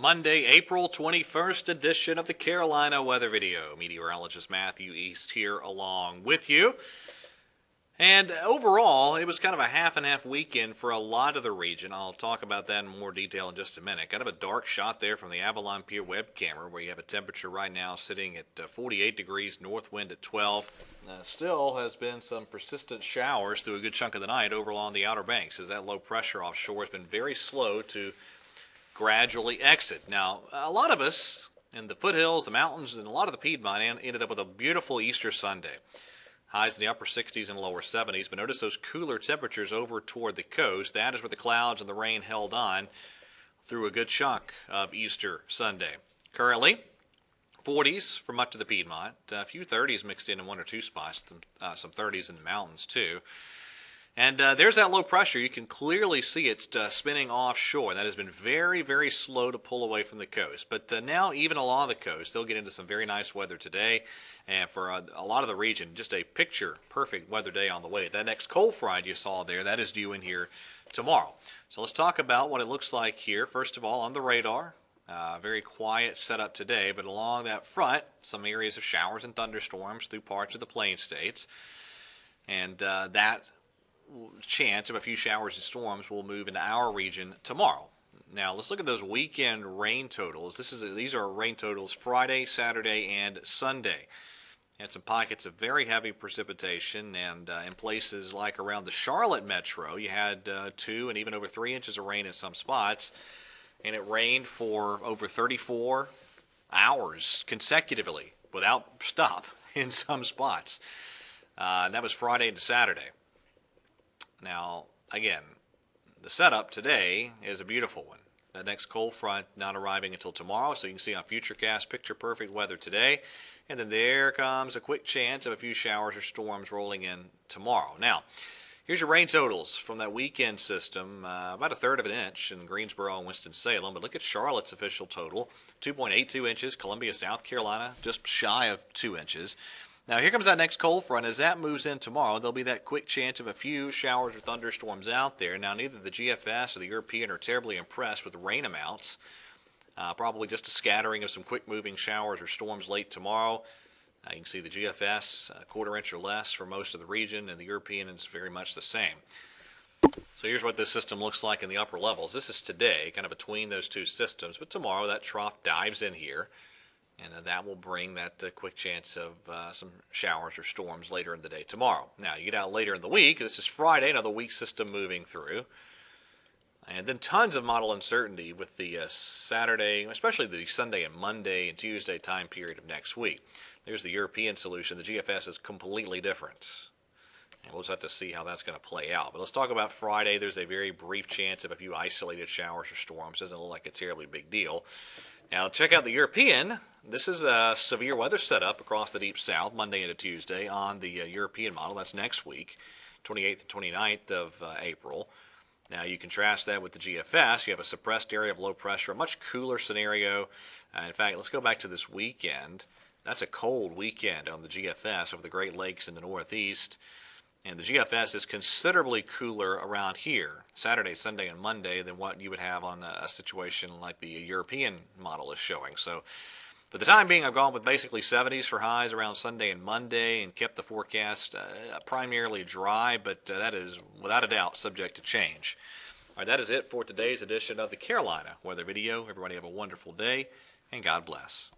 Monday, April 21st edition of the Carolina Weather Video. Meteorologist Matthew East here along with you. And overall, it was kind of a half and half weekend for a lot of the region. I'll talk about that in more detail in just a minute. Kind of a dark shot there from the Avalon Pier web camera, where you have a temperature right now sitting at 48 degrees, north wind at 12. Still has been some persistent showers through a good chunk of the night over along the Outer Banks, as that low pressure offshore has been very slow to gradually exit. Now, a lot of us in the foothills, the mountains, and a lot of the Piedmont ended up with a beautiful Easter Sunday. Highs in the upper 60s and lower 70s, but notice those cooler temperatures over toward the coast. That is where the clouds and the rain held on through a good chunk of Easter Sunday. Currently, 40s for much of the Piedmont, a few 30s mixed in one or two spots, some 30s in the mountains too. And there's that low pressure. You can clearly see it spinning offshore. That has been very, very slow to pull away from the coast. But now, even along the coast, they'll get into some very nice weather today. And for a lot of the region, just a picture-perfect weather day on the way. That next cold front you saw there, that is due in here tomorrow. So let's talk about what it looks like here. First of all, on the radar, very quiet setup today. But along that front, some areas of showers and thunderstorms through parts of the Plain States. And that chance of a few showers and storms will move into our region tomorrow. Now let's look at those weekend rain totals. These are rain totals Friday, Saturday, and Sunday. And some pockets of very heavy precipitation, and in places like around the Charlotte metro, you had 2 and even over 3 inches of rain in some spots, and it rained for over 34 hours consecutively without stop in some spots. And that was Friday to Saturday. Now, again, the setup today is a beautiful one. That next cold front not arriving until tomorrow, so you can see on Futurecast picture-perfect weather today. And then there comes a quick chance of a few showers or storms rolling in tomorrow. Now, here's your rain totals from that weekend system. About a third of an inch in Greensboro and Winston-Salem. But look at Charlotte's official total, 2.82 inches. Columbia, South Carolina, just shy of 2 inches. Now, here comes that next cold front. As that moves in tomorrow, there'll be that quick chance of a few showers or thunderstorms out there. Now, neither the GFS or the European are terribly impressed with the rain amounts. Probably just a scattering of some quick-moving showers or storms late tomorrow. You can see the GFS, a quarter inch or less for most of the region, and the European is very much the same. So here's what this system looks like in the upper levels. This is today, kind of between those two systems, but tomorrow that trough dives in here. And that will bring that quick chance of some showers or storms later in the day tomorrow. Now, you get out later in the week. This is Friday, another weak system moving through. And then tons of model uncertainty with the Saturday, especially the Sunday and Monday and Tuesday time period of next week. There's the European solution. The GFS is completely different. And we'll just have to see how that's going to play out. But let's talk about Friday. There's a very brief chance of a few isolated showers or storms. Doesn't look like a terribly big deal. Now, check out the European. This is a severe weather setup across the Deep South, Monday into Tuesday, on the European model. That's next week, 28th and 29th of April. Now, you contrast that with the GFS. You have a suppressed area of low pressure, a much cooler scenario. In fact, let's go back to this weekend. That's a cold weekend on the GFS over the Great Lakes in the Northeast. And the GFS is considerably cooler around here, Saturday, Sunday, and Monday, than what you would have on a situation like the European model is showing. So, for the time being, I've gone with basically 70s for highs around Sunday and Monday and kept the forecast primarily dry, but that is, without a doubt, subject to change. All right, that is it for today's edition of the Carolina Weather Video. Everybody have a wonderful day, and God bless.